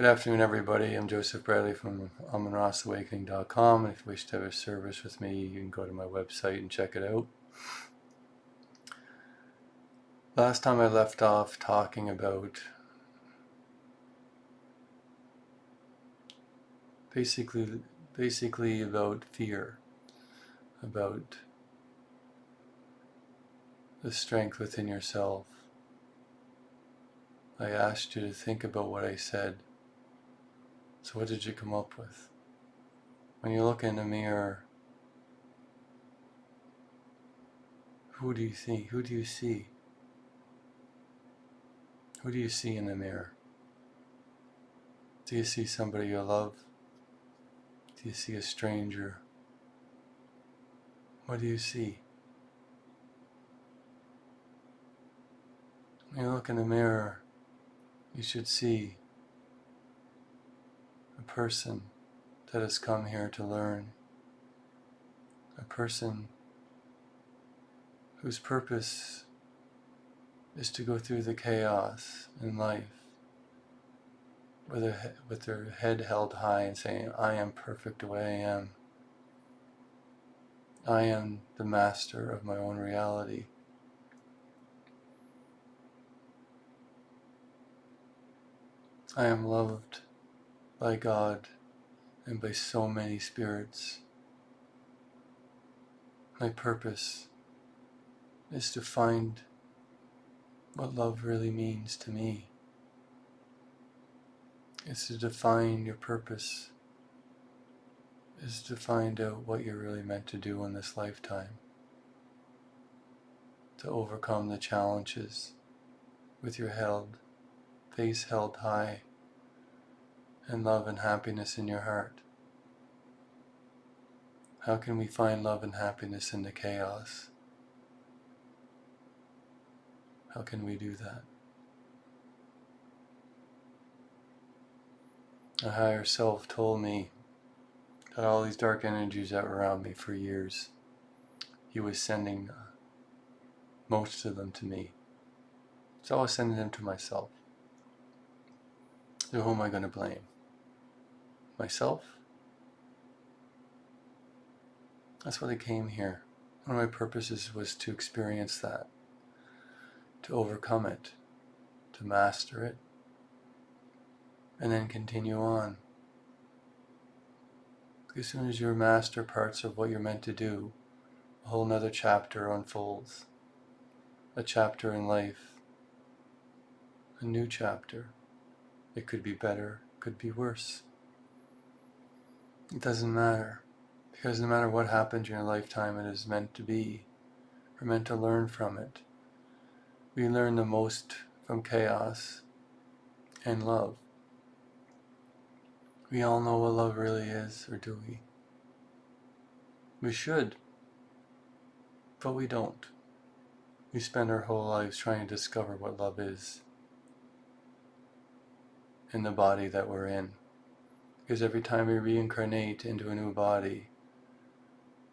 Good afternoon, everybody. I'm Joseph Bradley from AmonRaSAwakening.com. If you wish to have a service with me, you can go to my website and check it out. Last time I left off talking about basically about fear, about the strength within yourself. I asked you to think about what I said. So what did you come up with? When you look in the mirror, who do you see? Who do you see? Who do you see in the mirror? Do you see somebody you love? Do you see a stranger? What do you see? When you look in the mirror, you should see a person that has come here to learn, a person whose purpose is to go through the chaos in life with their head held high and saying, I am perfect the way I am. I am the master of my own reality. I am loved by God and by so many spirits. My purpose is to find what love really means to me. It's to define your purpose, is to find out what you're really meant to do in this lifetime, to overcome the challenges with your face held high, and love and happiness in your heart. How can we find love and happiness in the chaos? How can we do that? A higher self told me that all these dark energies that were around me for years, he was sending most of them to me. So I was sending them to myself. So who am I going to blame? Myself? That's why I came here. One of my purposes was to experience that, to overcome it, to master it, and then continue on. As soon as you master parts of what you're meant to do, a whole nother chapter unfolds. A chapter in life. A new chapter. It could be better, could be worse. It doesn't matter. Because no matter what happens in your lifetime, it is meant to be. We're meant to learn from it. We learn the most from chaos and love. We all know what love really is, or do we? We should, but we don't. We spend our whole lives trying to discover what love is in the body that we're in. Because every time we reincarnate into a new body,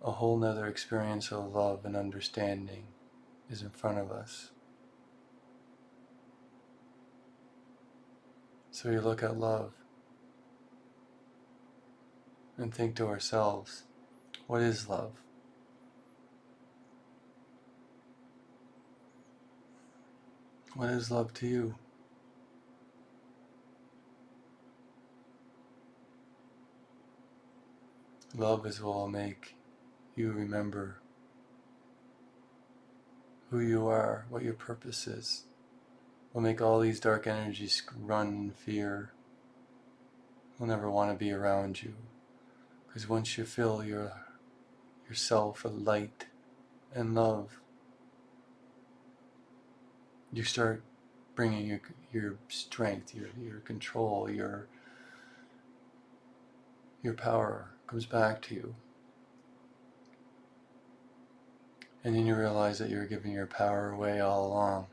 a whole nother experience of love and understanding is in front of us. So we look at love and think to ourselves, what is love? What is love to you? Love is what will make you remember who you are, what your purpose is. Will make all these dark energies run in fear. Will never want to be around you. Because once you fill yourself with light and love, you start bringing your strength, your control, your power comes back to you. And then you realize that you're giving your power away all along.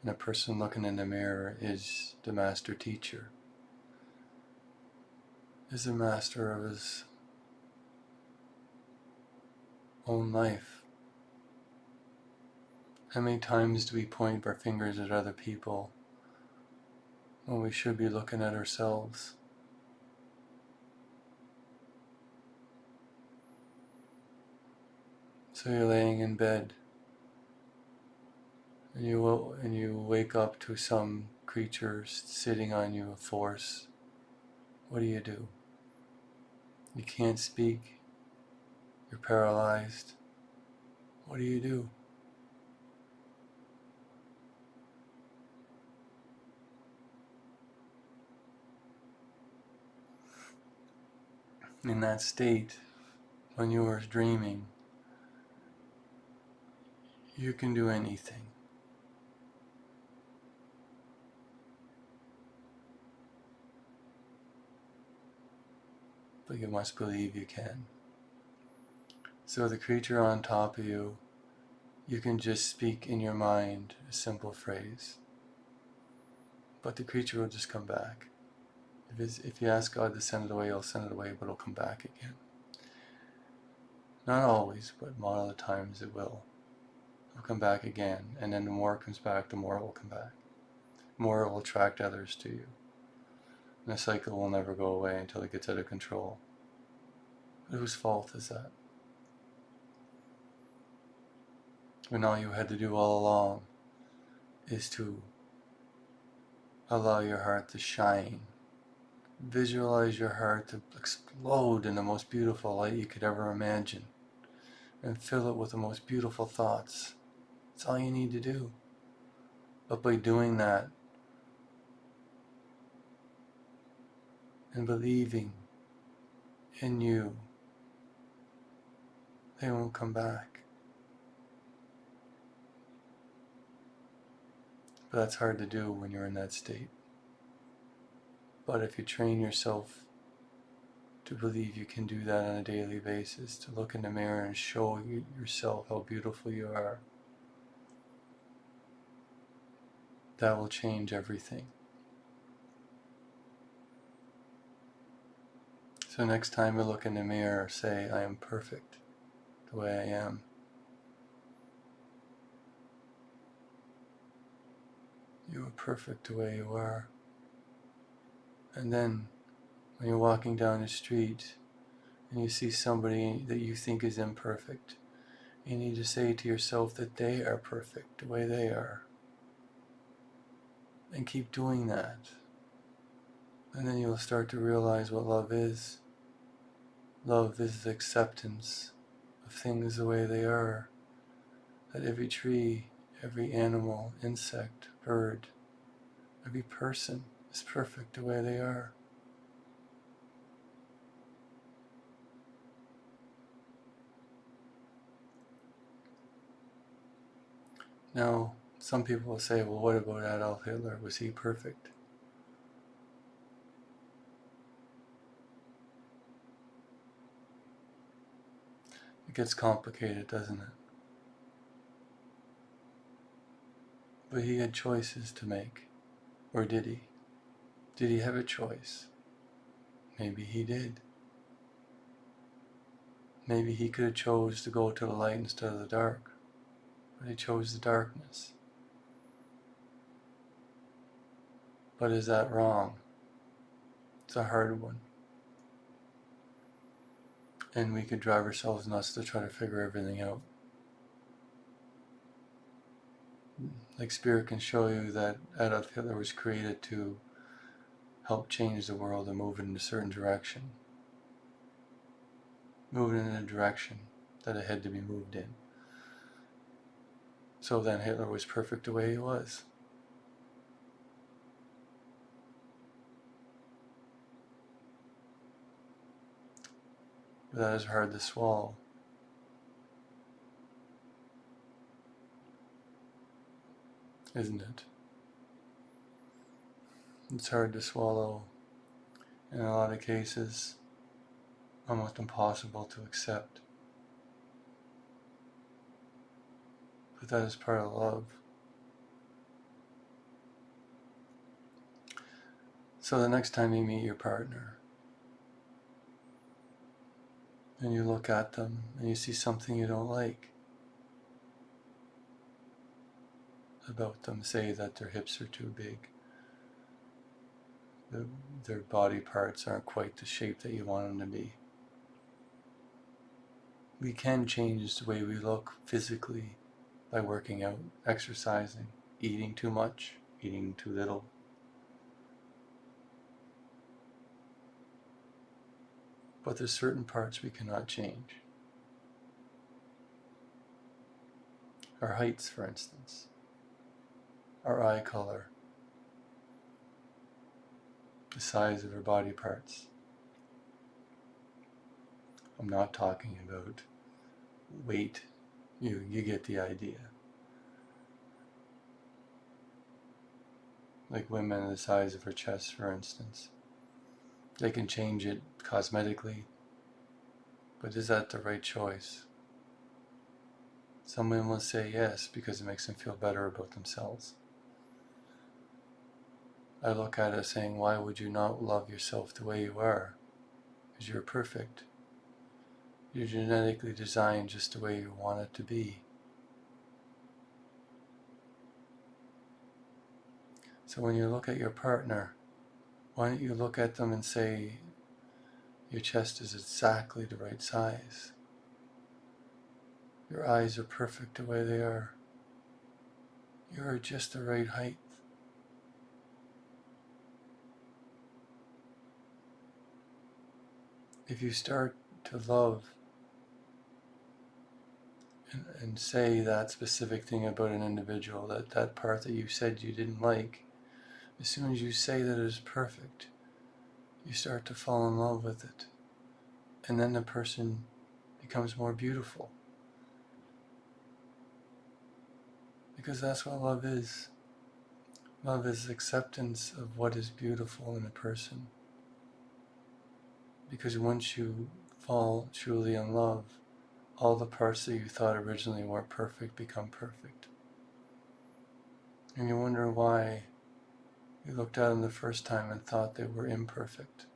And the person looking in the mirror is the master teacher, is the master of his own life. How many times do we point our fingers at other people when we should be looking at ourselves. So you're laying in bed, and you wake up to some creature sitting on you, a force. What do? You can't speak. You're paralyzed. What do? In that state, when you are dreaming, you can do anything. But you must believe you can. So the creature on top of you, you can just speak in your mind a simple phrase. But the creature will just come back. If you ask God to send it away, He'll send it away, but it'll come back again. Not always, but a lot of the times it will. It'll come back again, and then the more it comes back, the more it will come back. The more it will attract others to you. And the cycle will never go away until it gets out of control. But whose fault is that? When all you had to do all along is to allow your heart to shine. Visualize your heart to explode in the most beautiful light you could ever imagine, and fill it with the most beautiful thoughts. That's all you need to do. But by doing that and believing in you, they won't come back. But that's hard to do when you're in that state. But if you train yourself to believe you can do that on a daily basis, to look in the mirror and show yourself how beautiful you are, that will change everything. So next time you look in the mirror, say, I am perfect the way I am. You are perfect the way you are. And then when you're walking down the street and you see somebody that you think is imperfect, you need to say to yourself that they are perfect the way they are. And keep doing that. And then you'll start to realize what love is. Love is the acceptance of things the way they are. That every tree, every animal, insect, bird, every person is perfect the way they are. Now, some people will say, well, what about Adolf Hitler? Was he perfect? It gets complicated, doesn't it? But he had choices to make. Or did he? Did he have a choice? Maybe he did. Maybe he could have chose to go to the light instead of the dark. But he chose the darkness. But is that wrong? It's a hard one. And we could drive ourselves nuts to try to figure everything out. Like Spirit can show you that Adolf Hitler was created to help change the world and move it in a certain direction. Move it in a direction that it had to be moved in. So then Hitler was perfect the way he was. But that is hard to swallow. Isn't it? It's hard to swallow. In a lot of cases, almost impossible to accept. But that is part of love. So the next time you meet your partner, and you look at them, and you see something you don't like about them, say that their hips are too big, their body parts aren't quite the shape that you want them to be. We can change the way we look physically by working out, exercising, eating too much, eating too little. But there's certain parts we cannot change. Our heights, for instance, our eye color, the size of our body parts. I'm not talking about weight. You get the idea. Like women, the size of her chest, for instance. They can change it cosmetically, but is that the right choice? Some women will say yes because it makes them feel better about themselves. I look at it saying, why would you not love yourself the way you are? Because you're perfect. You're genetically designed just the way you want it to be. So when you look at your partner, why don't you look at them and say, your chest is exactly the right size. Your eyes are perfect the way they are. You are just the right height. If you start to love and say that specific thing about an individual, that part that you said you didn't like, as soon as you say that it is perfect, you start to fall in love with it. And then the person becomes more beautiful. Because that's what love is. Love is acceptance of what is beautiful in a person. Because once you fall truly in love, all the parts that you thought originally weren't perfect become perfect. And you wonder why you looked at them the first time and thought they were imperfect.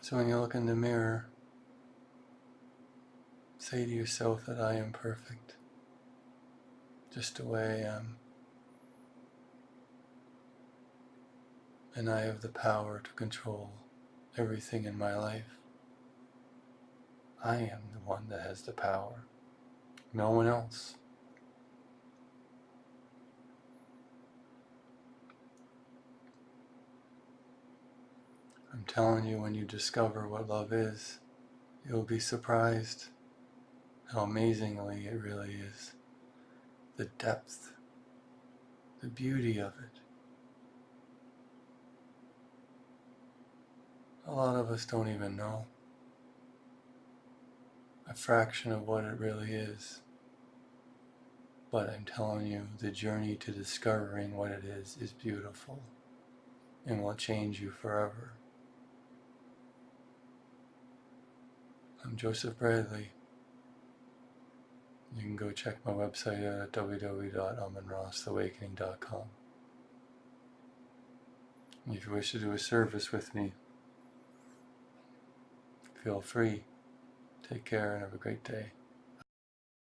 So when you look in the mirror, say to yourself that I am perfect, just the way I am. And I have the power to control everything in my life. I am the one that has the power, no one else. I'm telling you, when you discover what love is, you'll be surprised how amazingly it really is. The depth, the beauty of it. A lot of us don't even know a fraction of what it really is. But I'm telling you, the journey to discovering what it is beautiful and will change you forever. I'm Joseph Bradley. You can go check my website out at www.amonrosawakening.com. And if you wish to do a service with me, feel free. Take care and have a great day.